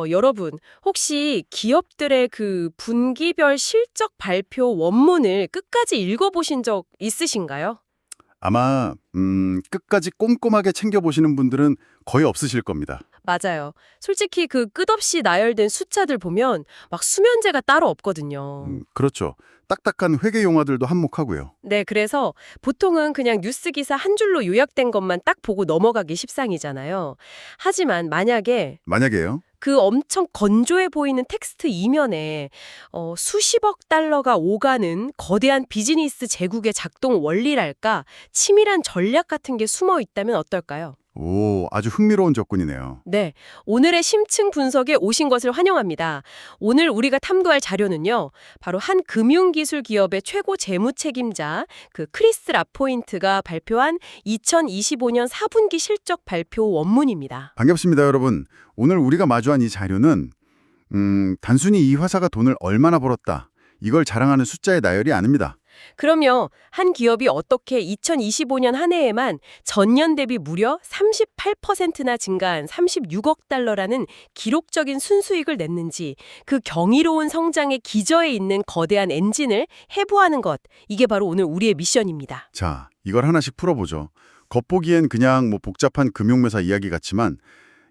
여러분, 혹시 기업들의 그 분기별 실적 발표 원문을 끝까지 읽어보신 적 있으신가요? 아마 끝까지 꼼꼼하게 챙겨보시는 분들은 거의 없으실 겁니다. 맞아요. 솔직히 그 끝없이 나열된 숫자들 보면 막 수면제가 따로 없거든요. 그렇죠. 딱딱한 회계 용어들도 한몫하고요. 네, 그래서 보통은 그냥 뉴스 기사 한 줄로 요약된 것만 딱 보고 넘어가기 십상이잖아요. 하지만 만약에요. 그 엄청 건조해 보이는 텍스트 이면에 수십억 달러가 오가는 거대한 비즈니스 제국의 작동 원리랄까 치밀한 전략 같은 게 숨어 있다면 어떨까요? 오, 아주 흥미로운 접근이네요. 네, 오늘의 심층 분석에 오신 것을 환영합니다. 오늘 우리가 탐구할 자료는요, 바로 한 금융기술 기업의 최고 재무 책임자 그 크리스 라포인트가 발표한 2025년 4분기 실적 발표 원문입니다. 반갑습니다, 여러분. 오늘 우리가 마주한 이 자료는 단순히 이 회사가 돈을 얼마나 벌었다, 이걸 자랑하는 숫자의 나열이 아닙니다. 그럼요, 한 기업이 어떻게 2025년 한 해에만 전년 대비 무려 38%나 증가한 36억 달러라는 기록적인 순수익을 냈는지 그 경이로운 성장의 기저에 있는 거대한 엔진을 해부하는 것, 이게 바로 오늘 우리의 미션입니다. 자, 이걸 하나씩 풀어보죠. 겉보기엔 그냥 복잡한 금융회사 이야기 같지만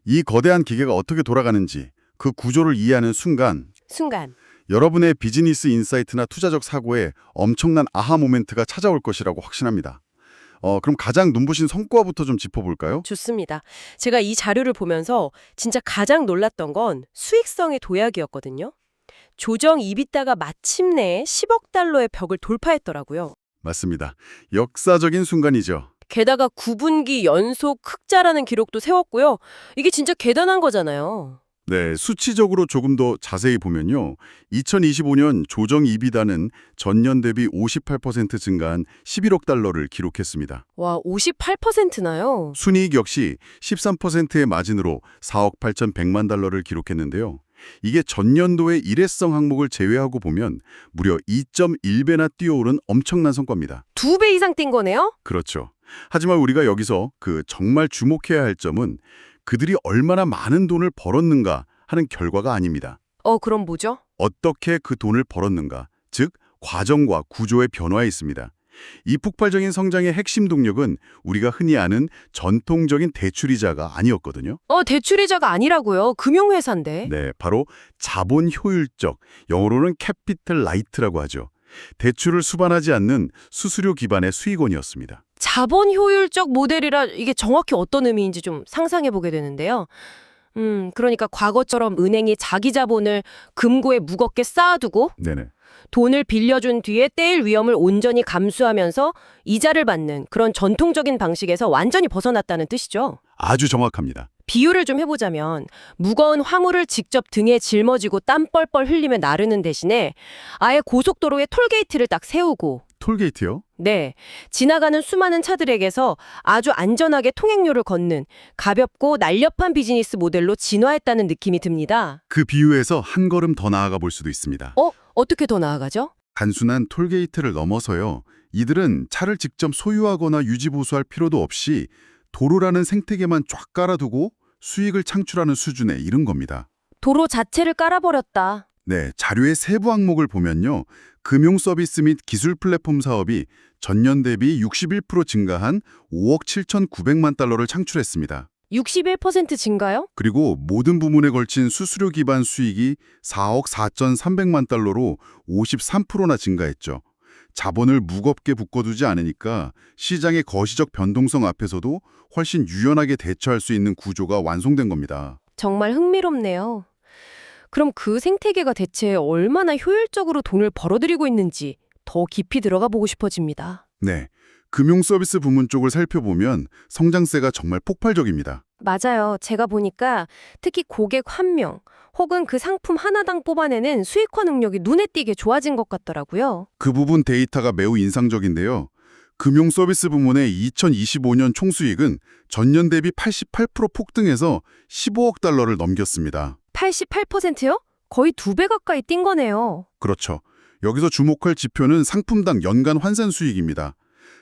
이 거대한 기계가 어떻게 돌아가는지 그 구조를 이해하는 순간 여러분의 비즈니스 인사이트나 투자적 사고에 엄청난 아하 모멘트가 찾아올 것이라고 확신합니다. 그럼 가장 눈부신 성과부터 좀 짚어볼까요? 좋습니다. 제가 이 자료를 보면서 진짜 가장 놀랐던 건 수익성의 도약이었거든요. 조정 이비타가 마침내 10억 달러의 벽을 돌파했더라고요. 맞습니다. 역사적인 순간이죠. 게다가 9분기 연속 흑자라는 기록도 세웠고요. 이게 진짜 대단한 거잖아요. 네, 수치적으로 조금 더 자세히 보면요. 2025년 조정 이비다는 전년 대비 58% 증가한 11억 달러를 기록했습니다. 와, 58%나요? 순이익 역시 13%의 마진으로 4억 8,100만 달러를 기록했는데요. 이게 전년도의 일회성 항목을 제외하고 보면 무려 2.1배나 뛰어오른 엄청난 성과입니다. 2배 이상 뛴 거네요? 그렇죠. 하지만 우리가 여기서 정말 주목해야 할 점은 그들이 얼마나 많은 돈을 벌었는가 하는 결과가 아닙니다. 그럼 뭐죠? 어떻게 그 돈을 벌었는가, 즉 과정과 구조의 변화에 있습니다. 이 폭발적인 성장의 핵심 동력은 우리가 흔히 아는 전통적인 대출이자가 아니었거든요. 대출이자가 아니라고요. 금융회사인데. 네, 바로 자본 효율적, 영어로는 캐피털 라이트라고 하죠. 대출을 수반하지 않는 수수료 기반의 수익원이었습니다. 자본 효율적 모델이라 이게 정확히 어떤 의미인지 좀 상상해 보게 되는데요. 그러니까 과거처럼 은행이 자기 자본을 금고에 무겁게 쌓아두고 네네. 돈을 빌려준 뒤에 떼일 위험을 온전히 감수하면서 이자를 받는 그런 전통적인 방식에서 완전히 벗어났다는 뜻이죠. 아주 정확합니다. 비유를 좀 해보자면 무거운 화물을 직접 등에 짊어지고 땀 뻘뻘 흘리며 나르는 대신에 아예 고속도로에 톨게이트를 딱 세우고 톨게이트요? 네, 지나가는 수많은 차들에게서 아주 안전하게 통행료를 걷는 가볍고 날렵한 비즈니스 모델로 진화했다는 느낌이 듭니다. 그 비유에서 한 걸음 더 나아가 볼 수도 있습니다. 어떻게 더 나아가죠? 단순한 톨게이트를 넘어서요. 이들은 차를 직접 소유하거나 유지보수할 필요도 없이 도로라는 생태계만 쫙 깔아두고 수익을 창출하는 수준에 이른 겁니다. 도로 자체를 깔아버렸다. 네, 자료의 세부 항목을 보면요. 금융 서비스 및 기술 플랫폼 사업이 전년 대비 61% 증가한 5억 7,900만 달러를 창출했습니다. 61% 증가요? 그리고 모든 부문에 걸친 수수료 기반 수익이 4억 4,300만 달러로 53%나 증가했죠. 자본을 무겁게 묶어두지 않으니까 시장의 거시적 변동성 앞에서도 훨씬 유연하게 대처할 수 있는 구조가 완성된 겁니다. 정말 흥미롭네요. 그럼 그 생태계가 대체 얼마나 효율적으로 돈을 벌어들이고 있는지 더 깊이 들어가 보고 싶어집니다. 네, 금융 서비스 부문 쪽을 살펴보면 성장세가 정말 폭발적입니다. 맞아요. 제가 보니까 특히 고객 한 명 혹은 그 상품 하나당 뽑아내는 수익화 능력이 눈에 띄게 좋아진 것 같더라고요. 그 부분 데이터가 매우 인상적인데요. 금융 서비스 부문의 2025년 총수익은 전년 대비 88% 폭등해서 15억 달러를 넘겼습니다. 88%요? 거의 2배 가까이 뛴 거네요. 그렇죠. 여기서 주목할 지표는 상품당 연간 환산 수익입니다.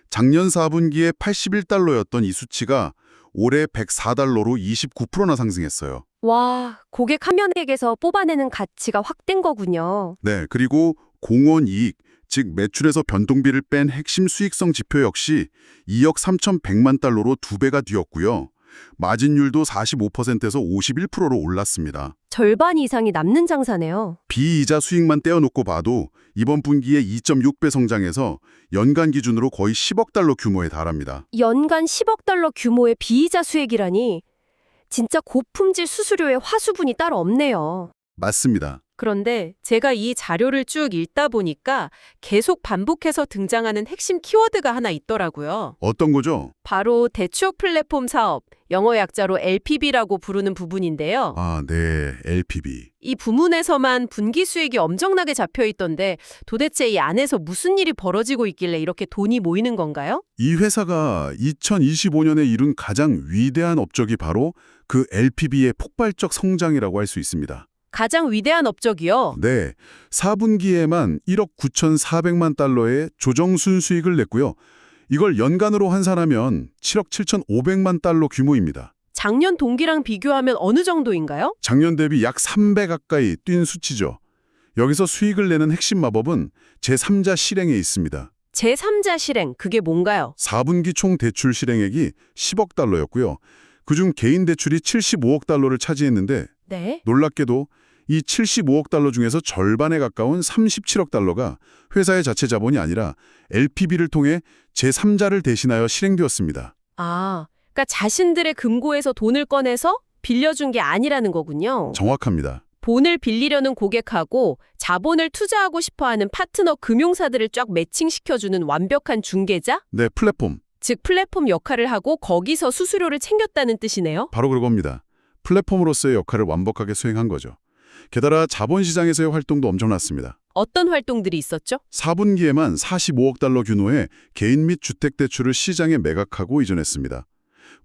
작년 4분기에 81달러였던 이 수치가 올해 104달러로 29%나 상승했어요. 와, 고객 한 명에게서 뽑아내는 가치가 확 된 거군요. 네, 그리고 공원 이익, 즉 매출에서 변동비를 뺀 핵심 수익성 지표 역시 2억 3,100만 달러로 2배가 뛰었고요. 마진율도 45%에서 51%로 올랐습니다. 절반 이상이 남는 장사네요. 비이자 수익만 떼어놓고 봐도 이번 분기에 2.6배 성장해서 연간 기준으로 거의 10억 달러 규모에 달합니다. 연간 10억 달러 규모의 비이자 수익이라니 진짜 고품질 수수료의 화수분이 따로 없네요. 맞습니다. 그런데 제가 이 자료를 쭉 읽다 보니까 계속 반복해서 등장하는 핵심 키워드가 하나 있더라고요. 어떤 거죠? 바로 대추억 플랫폼 사업, 영어 약자로 LPB라고 부르는 부분인데요. 아, 네, LPB. 이 부문에서만 분기 수익이 엄청나게 잡혀 있던데 도대체 이 안에서 무슨 일이 벌어지고 있길래 이렇게 돈이 모이는 건가요? 이 회사가 2025년에 이룬 가장 위대한 업적이 바로 그 LPB의 폭발적 성장이라고 할 수 있습니다. 가장 위대한 업적이요? 네, 4분기에만 1억 9,400만 달러의 조정 순수익을 냈고요. 이걸 연간으로 환산하면 7억 7,500만 달러 규모입니다. 작년 동기랑 비교하면 어느 정도인가요? 작년 대비 약 3배 가까이 뛴 수치죠. 여기서 수익을 내는 핵심 마법은 제3자 실행에 있습니다. 제3자 실행, 그게 뭔가요? 4분기 총 대출 실행액이 10억 달러였고요. 그중 개인 대출이 75억 달러를 차지했는데 네. 놀랍게도 이 75억 달러 중에서 절반에 가까운 37억 달러가 회사의 자체 자본이 아니라 LPB를 통해 제3자를 대신하여 실행되었습니다. 아, 그러니까 자신들의 금고에서 돈을 꺼내서 빌려준 게 아니라는 거군요. 정확합니다. 돈을 빌리려는 고객하고 자본을 투자하고 싶어하는 파트너 금융사들을 쫙 매칭시켜주는 완벽한 중개자? 네, 플랫폼. 즉 플랫폼 역할을 하고 거기서 수수료를 챙겼다는 뜻이네요. 바로 그겁니다. 플랫폼으로서의 역할을 완벽하게 수행한 거죠. 게다가 자본시장에서의 활동도 엄청났습니다. 어떤 활동들이 있었죠? 4분기에만 45억 달러 규모의 개인 및 주택대출을 시장에 매각하고 이전했습니다.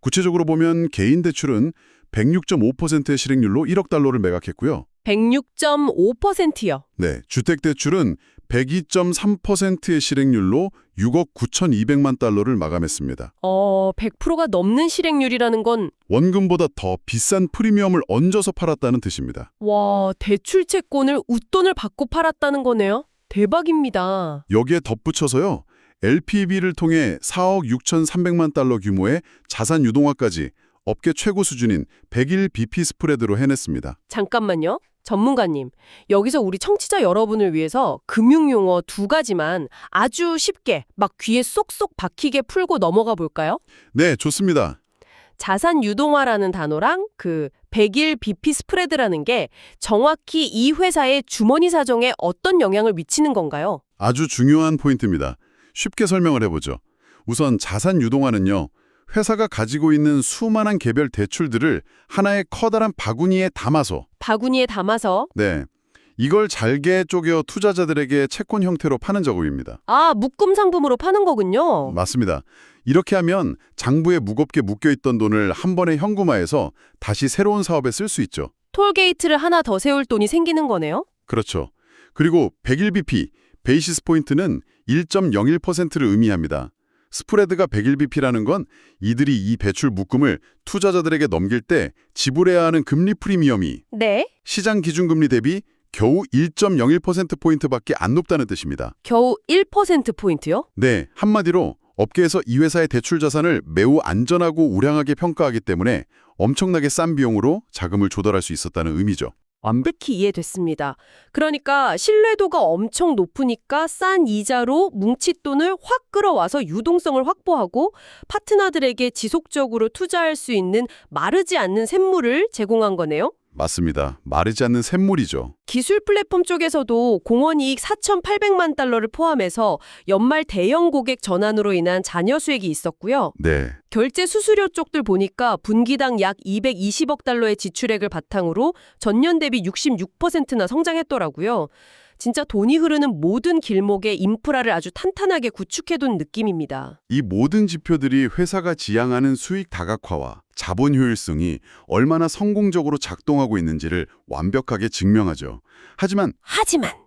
구체적으로 보면 개인 대출은 106.5%의 실익률로 1억 달러를 매각했고요. 106.5%요. 네, 주택대출은 102.3%의 실익률로 6억 9,200만 달러를 마감했습니다. 100%가 넘는 실행률이라는 건 원금보다 더 비싼 프리미엄을 얹어서 팔았다는 뜻입니다. 와, 대출 채권을 웃돈을 받고 팔았다는 거네요. 대박입니다. 여기에 덧붙여서요. LPB를 통해 4억 6,300만 달러 규모의 자산 유동화까지 업계 최고 수준인 100일 BP 스프레드로 해냈습니다. 잠깐만요. 전문가님, 여기서 우리 청취자 여러분을 위해서 금융용어 2가지만 아주 쉽게 막 귀에 쏙쏙 박히게 풀고 넘어가 볼까요? 네, 좋습니다. 자산 유동화라는 단어랑 그 100일 BP 스프레드라는 게 정확히 이 회사의 주머니 사정에 어떤 영향을 미치는 건가요? 아주 중요한 포인트입니다. 쉽게 설명을 해보죠. 우선 자산 유동화는요. 회사가 가지고 있는 수많은 개별 대출들을 하나의 커다란 바구니에 담아서 네, 이걸 잘게 쪼개어 투자자들에게 채권 형태로 파는 작업입니다. 아, 묶음 상품으로 파는 거군요. 맞습니다. 이렇게 하면 장부에 무겁게 묶여있던 돈을 한 번에 현금화해서 다시 새로운 사업에 쓸 수 있죠. 톨게이트를 하나 더 세울 돈이 생기는 거네요. 그렇죠. 그리고 100일 BP, 베이시스 포인트는 1.01%를 의미합니다. 스프레드가 100일 BP라는 건 이들이 이 대출 묶음을 투자자들에게 넘길 때 지불해야 하는 금리 프리미엄이 네. 시장 기준금리 대비 겨우 1.01%포인트밖에 안 높다는 뜻입니다. 겨우 1%포인트요? 네, 한마디로 업계에서 이 회사의 대출 자산을 매우 안전하고 우량하게 평가하기 때문에 엄청나게 싼 비용으로 자금을 조달할 수 있었다는 의미죠. 완벽히 이해됐습니다. 그러니까 신뢰도가 엄청 높으니까 싼 이자로 뭉칫돈을 확 끌어와서 유동성을 확보하고 파트너들에게 지속적으로 투자할 수 있는 마르지 않는 샘물을 제공한 거네요. 맞습니다. 마르지 않는 샘물이죠. 기술 플랫폼 쪽에서도 공원이익 4,800만 달러를 포함해서 연말 대형 고객 전환으로 인한 잔여 수익이 있었고요. 네. 결제 수수료 쪽들 보니까 분기당 약 220억 달러의 지출액을 바탕으로 전년 대비 66%나 성장했더라고요. 진짜 돈이 흐르는 모든 길목에 인프라를 아주 탄탄하게 구축해둔 느낌입니다. 이 모든 지표들이 회사가 지향하는 수익 다각화와 자본 효율성이 얼마나 성공적으로 작동하고 있는지를 완벽하게 증명하죠. 하지만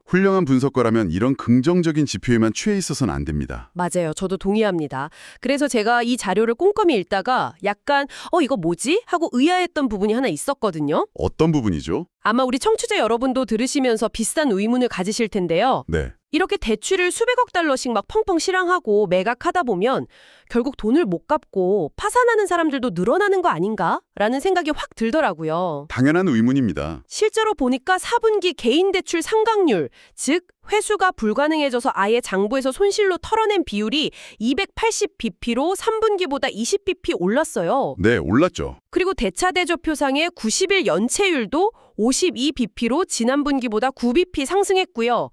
훌륭한 분석가라면 이런 긍정적인 지표에만 취해 있어서는 안 됩니다. 맞아요. 저도 동의합니다. 그래서 제가 이 자료를 꼼꼼히 읽다가 약간 이거 뭐지? 하고 의아했던 부분이 하나 있었거든요. 어떤 부분이죠? 아마 우리 청취자 여러분도 들으시면서 비슷한 의문을 가지실 텐데요. 네. 이렇게 대출을 수백억 달러씩 막 펑펑 실황하고 매각하다 보면 결국 돈을 못 갚고 파산하는 사람들도 늘어나는 거 아닌가? 라는 생각이 확 들더라고요. 당연한 의문입니다. 실제로 보니까 4분기 개인 대출 상각률, 즉 회수가 불가능해져서 아예 장부에서 손실로 털어낸 비율이 280bp로 3분기보다 20bp 올랐어요. 네, 올랐죠. 그리고 대차대조표상의 90일 연체율도 52bp로 지난 분기보다 9bp 상승했고요.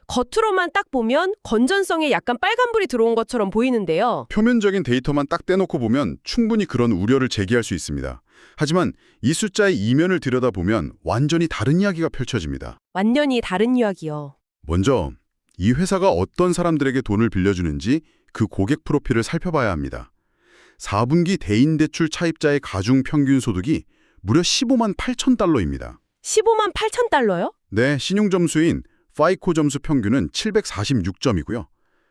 겉으로만 딱 보면 건전성에 약간 빨간불이 들어온 것처럼 보이는데요. 표면적인 데이터만 딱 떼놓고 보면 충분히 그런 우려를 제기할 수 있습니다. 하지만 이 숫자의 이면을 들여다보면 완전히 다른 이야기가 펼쳐집니다. 완전히 다른 이야기요. 먼저 이 회사가 어떤 사람들에게 돈을 빌려주는지 그 고객 프로필을 살펴봐야 합니다. 4분기 대인대출 차입자의 가중 평균 소득이 무려 15만 8천 달러입니다. 15만 8천 달러요? 네, 신용점수인 파이코 점수 평균은 746점이고요.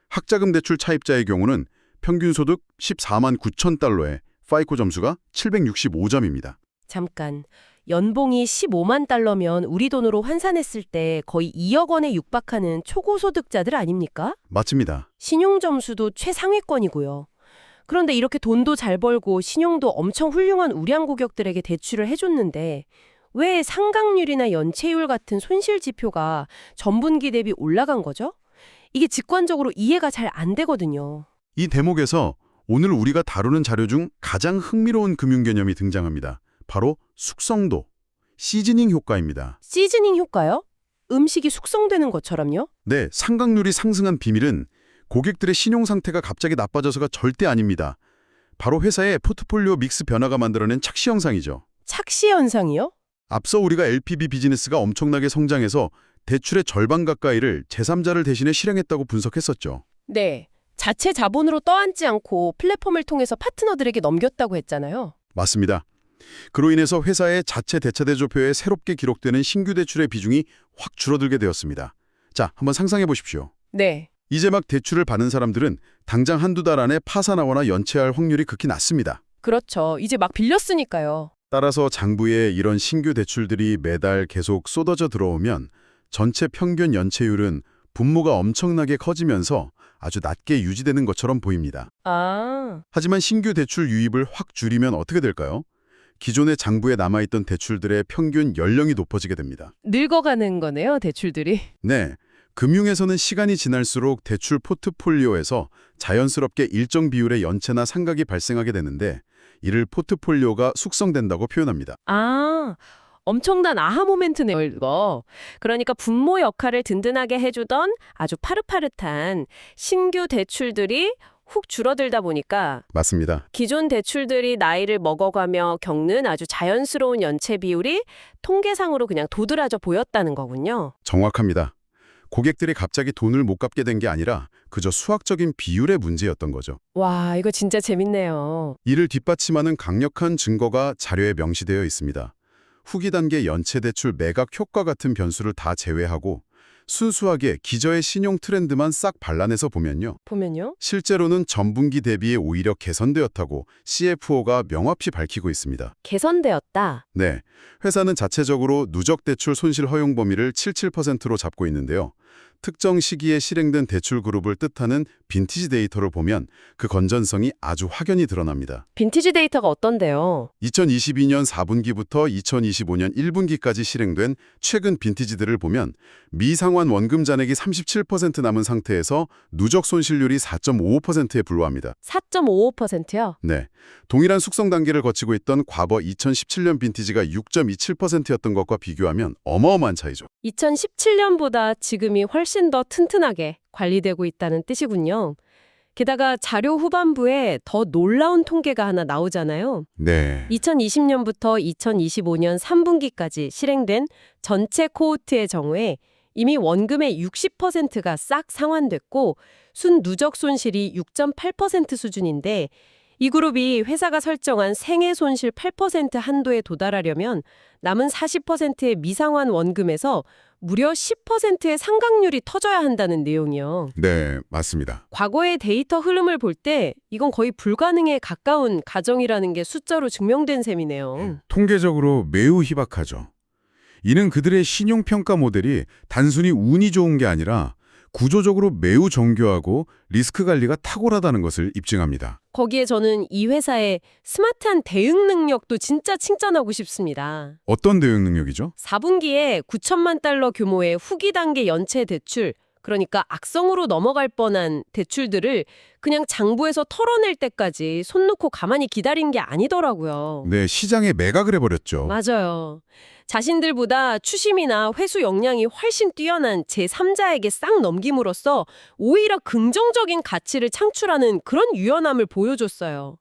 학자금 대출 차입자의 경우는 평균 소득 14만 9천 달러에 파이코 점수가 765점입니다. 잠깐. 연봉이 15만 달러면 우리 돈으로 환산했을 때 거의 2억 원에 육박하는 초고소득자들 아닙니까? 맞습니다. 신용점수도 최상위권이고요. 그런데 이렇게 돈도 잘 벌고 신용도 엄청 훌륭한 우량 고객들에게 대출을 해줬는데 왜 상각률이나 연체율 같은 손실 지표가 전분기 대비 올라간 거죠? 이게 직관적으로 이해가 잘 안 되거든요. 이 대목에서 오늘 우리가 다루는 자료 중 가장 흥미로운 금융 개념이 등장합니다. 바로 숙성도, 시즈닝 효과입니다. 시즈닝 효과요? 음식이 숙성되는 것처럼요? 네, 상각률이 상승한 비밀은 고객들의 신용 상태가 갑자기 나빠져서가 절대 아닙니다. 바로 회사의 포트폴리오 믹스 변화가 만들어낸 착시 현상이죠. 착시 현상이요? 앞서 우리가 LPB 비즈니스가 엄청나게 성장해서 대출의 절반 가까이를 제3자를 대신해 실행했다고 분석했었죠. 네. 자체 자본으로 떠안지 않고 플랫폼을 통해서 파트너들에게 넘겼다고 했잖아요. 맞습니다. 그로 인해서 회사의 자체 대차대조표에 새롭게 기록되는 신규 대출의 비중이 확 줄어들게 되었습니다. 자, 한번 상상해 보십시오. 네. 이제 막 대출을 받는 사람들은 당장 한두 달 안에 파산하거나 연체할 확률이 극히 낮습니다. 그렇죠. 이제 막 빌렸으니까요. 따라서 장부에 이런 신규 대출들이 매달 계속 쏟아져 들어오면 전체 평균 연체율은 분모가 엄청나게 커지면서 아주 낮게 유지되는 것처럼 보입니다. 아, 하지만 신규 대출 유입을 확 줄이면 어떻게 될까요? 기존의 장부에 남아있던 대출들의 평균 연령이 높아지게 됩니다. 늙어가는 거네요, 대출들이. 네, 금융에서는 시간이 지날수록 대출 포트폴리오에서 자연스럽게 일정 비율의 연체나 상각이 발생하게 되는데 이를 포트폴리오가 숙성된다고 표현합니다. 아, 엄청난 아하 모멘트네요, 이거. 그러니까 분모 역할을 든든하게 해주던 아주 파릇파릇한 신규 대출들이 훅 줄어들다 보니까 맞습니다. 기존 대출들이 나이를 먹어가며 겪는 아주 자연스러운 연체 비율이 통계상으로 그냥 도드라져 보였다는 거군요. 정확합니다. 고객들이 갑자기 돈을 못 갚게 된 게 아니라 그저 수학적인 비율의 문제였던 거죠. 와, 이거 진짜 재밌네요. 이를 뒷받침하는 강력한 증거가 자료에 명시되어 있습니다. 후기 단계 연체 대출 매각 효과 같은 변수를 다 제외하고 순수하게 기저의 신용 트렌드만 싹 발라내서 보면요. 실제로는 전분기 대비에 오히려 개선되었다고 CFO가 명확히 밝히고 있습니다. 개선되었다. 네, 회사는 자체적으로 누적 대출 손실 허용 범위를 77%로 잡고 있는데요. 특정 시기에 실행된 대출 그룹을 뜻하는 빈티지 데이터를 보면 그 건전성이 아주 확연히 드러납니다. 빈티지 데이터가 어떤데요? 2022년 4분기부터 2025년 1분기까지 실행된 최근 빈티지들을 보면 미상환 원금 잔액이 37% 남은 상태에서 누적 손실률이 4.55%에 불과합니다. 4.55%요? 네, 동일한 숙성 단계를 거치고 있던 과거 2017년 빈티지가 6.27%였던 것과 비교하면 어마어마한 차이죠. 2017년보다 지금이 훨씬 더 튼튼하게 관리되고 있다는 뜻이군요. 게다가 자료 후반부에 더 놀라운 통계가 하나 나오잖아요. 네. 2020년부터 2025년 3분기까지 실행된 전체 코호트의 경우에 이미 원금의 60%가 싹 상환됐고 순 누적 손실이 6.8% 수준인데 이 그룹이 회사가 설정한 생애 손실 8% 한도에 도달하려면 남은 40%의 미상환 원금에서 무려 10%의 상각률이 터져야 한다는 내용이요. 네, 맞습니다. 과거의 데이터 흐름을 볼 때 이건 거의 불가능에 가까운 가정이라는 게 숫자로 증명된 셈이네요. 통계적으로 매우 희박하죠. 이는 그들의 신용평가 모델이 단순히 운이 좋은 게 아니라 구조적으로 매우 정교하고 리스크 관리가 탁월하다는 것을 입증합니다. 거기에 저는 이 회사의 스마트한 대응 능력도 진짜 칭찬하고 싶습니다. 어떤 대응 능력이죠? 4분기에 9천만 달러 규모의 후기 단계 연체 대출, 그러니까 악성으로 넘어갈 뻔한 대출들을 그냥 장부에서 털어낼 때까지 손 놓고 가만히 기다린 게 아니더라고요. 네, 시장에 매각을 해버렸죠. 맞아요. 자신들보다 추심이나 회수 역량이 훨씬 뛰어난 제3자에게 싹 넘김으로써 오히려 긍정적인 가치를 창출하는 그런 유연함을 보여줬어요.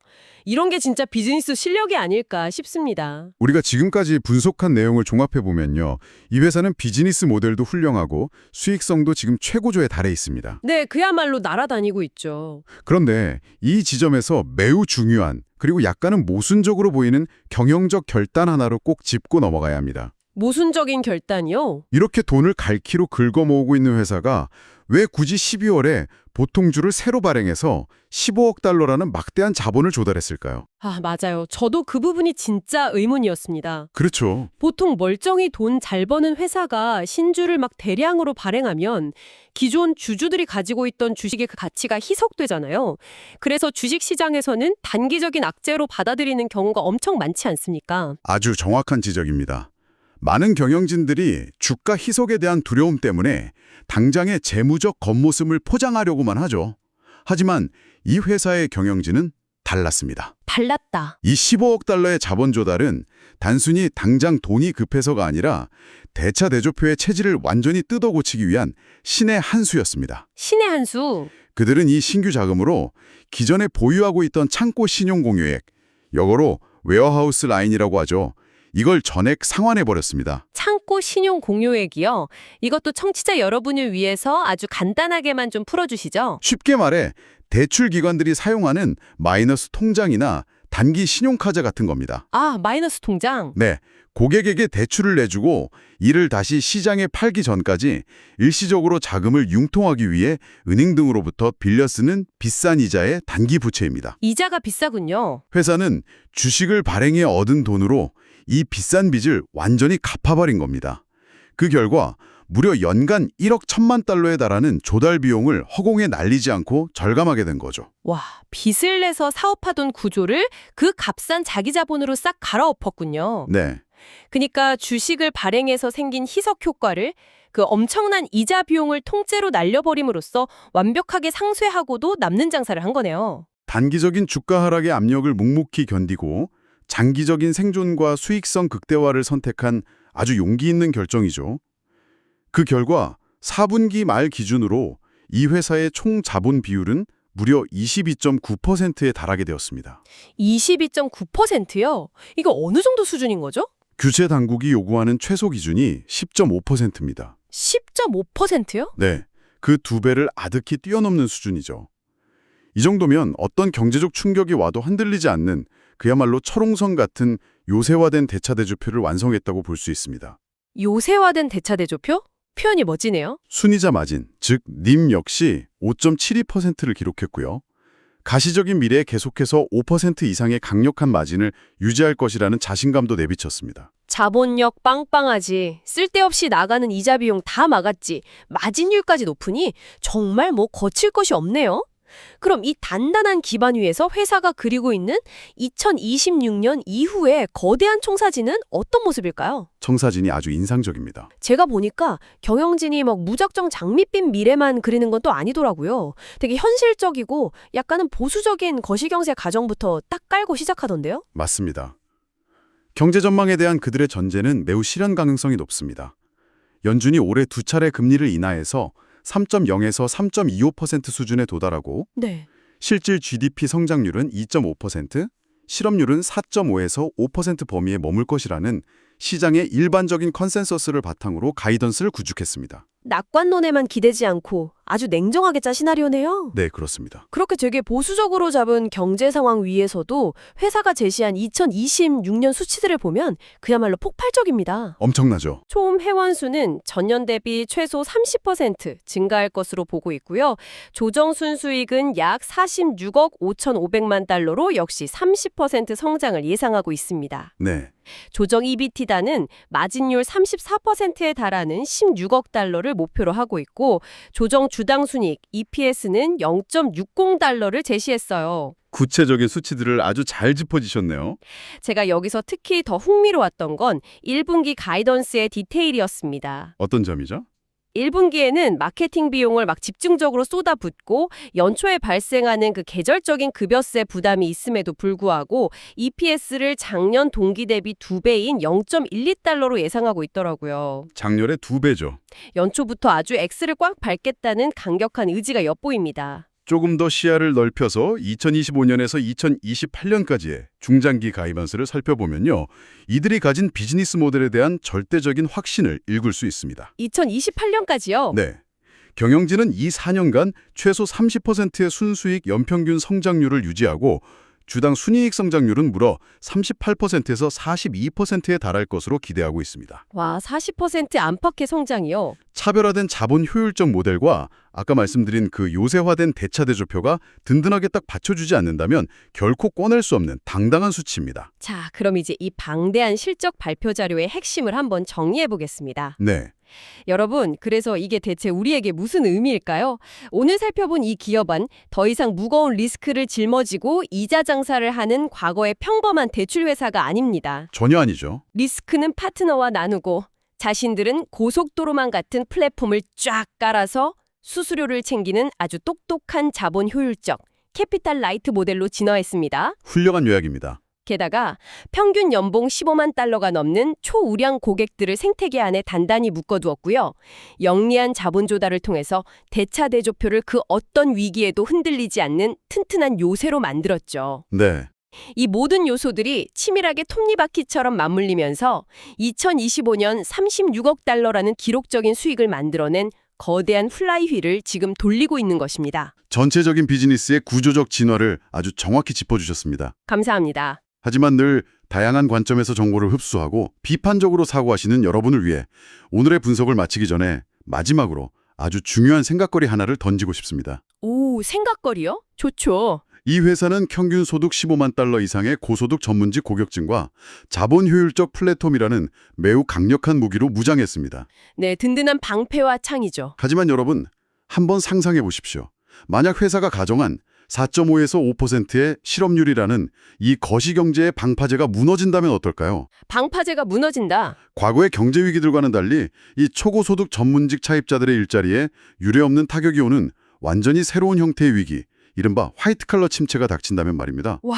이런 게 진짜 비즈니스 실력이 아닐까 싶습니다. 우리가 지금까지 분석한 내용을 종합해보면요. 이 회사는 비즈니스 모델도 훌륭하고 수익성도 지금 최고조에 달해 있습니다. 네, 그야말로 날아다니고 있죠. 그런데 이 지점에서 매우 중요한 그리고 약간은 모순적으로 보이는 경영적 결단 하나로 꼭 짚고 넘어가야 합니다. 모순적인 결단이요? 이렇게 돈을 갈퀴로 긁어모으고 있는 회사가 왜 굳이 12월에 보통주를 새로 발행해서 15억 달러라는 막대한 자본을 조달했을까요? 아, 맞아요. 저도 그 부분이 진짜 의문이었습니다. 그렇죠. 보통 멀쩡히 돈 잘 버는 회사가 신주를 막 대량으로 발행하면 기존 주주들이 가지고 있던 주식의 그 가치가 희석되잖아요. 그래서 주식시장에서는 단기적인 악재로 받아들이는 경우가 엄청 많지 않습니까? 아주 정확한 지적입니다. 많은 경영진들이 주가 희석에 대한 두려움 때문에 당장의 재무적 겉모습을 포장하려고만 하죠. 하지만 이 회사의 경영진은 달랐습니다. 달랐다. 이 15억 달러의 자본 조달은 단순히 당장 돈이 급해서가 아니라 대차 대조표의 체질을 완전히 뜯어고치기 위한 신의 한 수였습니다. 신의 한 수. 그들은 이 신규 자금으로 기존에 보유하고 있던 창고 신용 공유액, 영어로 웨어하우스 라인이라고 하죠. 이걸 전액 상환해버렸습니다. 창고 신용 공유액이요. 이것도 청취자 여러분을 위해서 아주 간단하게만 좀 풀어주시죠. 쉽게 말해 대출 기관들이 사용하는 마이너스 통장이나 단기 신용카드 같은 겁니다. 아, 마이너스 통장. 네, 고객에게 대출을 내주고 이를 다시 시장에 팔기 전까지 일시적으로 자금을 융통하기 위해 은행 등으로부터 빌려 쓰는 비싼 이자의 단기 부채입니다. 이자가 비싸군요. 회사는 주식을 발행해 얻은 돈으로 이 비싼 빚을 완전히 갚아버린 겁니다. 그 결과 무려 연간 1억 1천만 달러에 달하는 조달 비용을 허공에 날리지 않고 절감하게 된 거죠. 와, 빚을 내서 사업하던 구조를 그 값싼 자기 자본으로 싹 갈아엎었군요. 네, 그러니까 주식을 발행해서 생긴 희석 효과를 그 엄청난 이자 비용을 통째로 날려버림으로써 완벽하게 상쇄하고도 남는 장사를 한 거네요. 단기적인 주가 하락의 압력을 묵묵히 견디고 장기적인 생존과 수익성 극대화를 선택한 아주 용기 있는 결정이죠. 그 결과 4분기 말 기준으로 이 회사의 총 자본 비율은 무려 22.9%에 달하게 되었습니다. 22.9%요? 이거 어느 정도 수준인 거죠? 규제 당국이 요구하는 최소 기준이 10.5%입니다. 10.5%요? 네, 그 2배를 아득히 뛰어넘는 수준이죠. 이 정도면 어떤 경제적 충격이 와도 흔들리지 않는 그야말로 철옹성 같은 요새화된 대차대조표를 완성했다고 볼 수 있습니다. 요새화된 대차대조표? 표현이 멋지네요. 순이자 마진, 즉 님 역시 5.72%를 기록했고요. 가시적인 미래에 계속해서 5% 이상의 강력한 마진을 유지할 것이라는 자신감도 내비쳤습니다. 자본력 빵빵하지. 쓸데없이 나가는 이자 비용 다 막았지. 마진율까지 높으니 정말 뭐 거칠 것이 없네요. 그럼 이 단단한 기반 위에서 회사가 그리고 있는 2026년 이후의 거대한 청사진은 어떤 모습일까요? 청사진이 아주 인상적입니다. 제가 보니까 경영진이 막 무작정 장밋빛 미래만 그리는 건 또 아니더라고요. 되게 현실적이고 약간은 보수적인 거시경제 가정부터 딱 깔고 시작하던데요? 맞습니다. 경제 전망에 대한 그들의 전제는 매우 실현 가능성이 높습니다. 연준이 올해 2차례 금리를 인하해서 3.0에서 3.25% 수준에 도달하고 네. 실질 GDP 성장률은 2.5%, 실업률은 4.5에서 5% 범위에 머물 것이라는 시장의 일반적인 컨센서스를 바탕으로 가이던스를 구축했습니다. 낙관론에만 기대지 않고 아주 냉정하게 짠 시나리오네요. 네, 그렇습니다. 그렇게 되게 보수적으로 잡은 경제 상황 위에서도 회사가 제시한 2026년 수치들을 보면 그야말로 폭발적입니다. 엄청나죠. 총 회원 수는 전년 대비 최소 30% 증가할 것으로 보고 있고요. 조정 순수익은 약 46억 5,500만 달러로 역시 30% 성장을 예상하고 있습니다. 네. 조정 EBITDA는 마진율 34%에 달하는 16억 달러를 목표로 하고 있고 조정 주당 순이익 EPS는 0.60달러를 제시했어요. 구체적인 수치들을 아주 잘 짚어주셨네요. 제가 여기서 특히 더 흥미로웠던 건 1분기 가이던스의 디테일이었습니다. 어떤 점이죠? 1분기에는 마케팅 비용을 막 집중적으로 쏟아붓고 연초에 발생하는 그 계절적인 급여세 부담이 있음에도 불구하고 EPS를 작년 동기 대비 2배인 0.12달러로 예상하고 있더라고요. 작년의 2배죠. 연초부터 아주 X를 꽉 밟겠다는 강력한 의지가 엿보입니다. 조금 더 시야를 넓혀서 2025년에서 2028년까지의 중장기 가이던스를 살펴보면요. 이들이 가진 비즈니스 모델에 대한 절대적인 확신을 읽을 수 있습니다. 2028년까지요? 네. 경영진은 이 4년간 최소 30%의 순수익 연평균 성장률을 유지하고 주당 순이익 성장률은 무려 38%에서 42%에 달할 것으로 기대하고 있습니다. 와, 40% 안팎의 성장이요? 차별화된 자본 효율적 모델과 아까 말씀드린 그 요새화된 대차대조표가 든든하게 딱 받쳐주지 않는다면 결코 꺼낼 수 없는 당당한 수치입니다. 자, 그럼 이제 이 방대한 실적 발표 자료의 핵심을 한번 정리해 보겠습니다. 네. 여러분, 그래서 이게 대체 우리에게 무슨 의미일까요? 오늘 살펴본 이 기업은 더 이상 무거운 리스크를 짊어지고 이자 장사를 하는 과거의 평범한 대출 회사가 아닙니다. 전혀 아니죠. 리스크는 파트너와 나누고 자신들은 고속도로망 같은 플랫폼을 쫙 깔아서 수수료를 챙기는 아주 똑똑한 자본 효율적 캐피탈 라이트 모델로 진화했습니다. 훌륭한 요약입니다. 게다가 평균 연봉 15만 달러가 넘는 초우량 고객들을 생태계 안에 단단히 묶어두었고요. 영리한 자본 조달을 통해서 대차대조표를 그 어떤 위기에도 흔들리지 않는 튼튼한 요새로 만들었죠. 네. 이 모든 요소들이 치밀하게 톱니바퀴처럼 맞물리면서 2025년 36억 달러라는 기록적인 수익을 만들어낸 거대한 플라이휠을 지금 돌리고 있는 것입니다. 전체적인 비즈니스의 구조적 진화를 아주 정확히 짚어주셨습니다. 감사합니다. 하지만 늘 다양한 관점에서 정보를 흡수하고 비판적으로 사고하시는 여러분을 위해 오늘의 분석을 마치기 전에 마지막으로 아주 중요한 생각거리 하나를 던지고 싶습니다. 오, 생각거리요? 좋죠. 이 회사는 평균 소득 15만 달러 이상의 고소득 전문직 고객층과 자본 효율적 플랫폼이라는 매우 강력한 무기로 무장했습니다. 네, 든든한 방패와 창이죠. 하지만 여러분, 한번 상상해 보십시오. 만약 회사가 가정한 4.5에서 5%의 실업률이라는 이 거시경제의 방파제가 무너진다면 어떨까요? 방파제가 무너진다. 과거의 경제 위기들과는 달리 이 초고소득 전문직 차입자들의 일자리에 유례없는 타격이 오는 완전히 새로운 형태의 위기, 이른바 화이트칼러 침체가 닥친다면 말입니다. 와,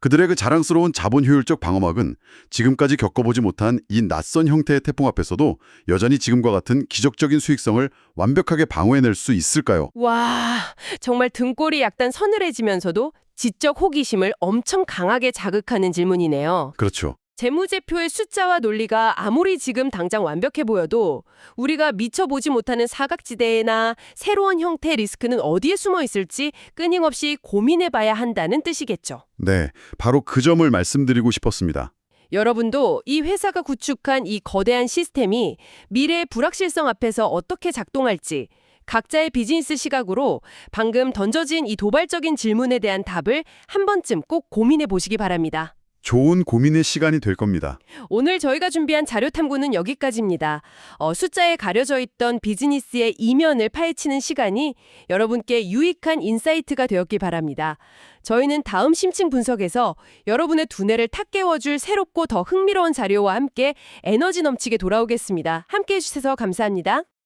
그들의 그 자랑스러운 자본 효율적 방어막은 지금까지 겪어보지 못한 이 낯선 형태의 태풍 앞에서도 여전히 지금과 같은 기적적인 수익성을 완벽하게 방어해낼 수 있을까요? 와, 정말 등골이 약간 서늘해지면서도 지적 호기심을 엄청 강하게 자극하는 질문이네요. 그렇죠. 재무제표의 숫자와 논리가 아무리 지금 당장 완벽해 보여도 우리가 미처 보지 못하는 사각지대나 새로운 형태의 리스크는 어디에 숨어 있을지 끊임없이 고민해봐야 한다는 뜻이겠죠. 네, 바로 그 점을 말씀드리고 싶었습니다. 여러분도 이 회사가 구축한 이 거대한 시스템이 미래의 불확실성 앞에서 어떻게 작동할지 각자의 비즈니스 시각으로 방금 던져진 이 도발적인 질문에 대한 답을 한 번쯤 꼭 고민해 보시기 바랍니다. 좋은 고민의 시간이 될 겁니다. 오늘 저희가 준비한 자료 탐구는 여기까지입니다. 숫자에 가려져 있던 비즈니스의 이면을 파헤치는 시간이 여러분께 유익한 인사이트가 되었길 바랍니다. 저희는 다음 심층 분석에서 여러분의 두뇌를 탁 깨워줄 새롭고 더 흥미로운 자료와 함께 에너지 넘치게 돌아오겠습니다. 함께해 주셔서 감사합니다.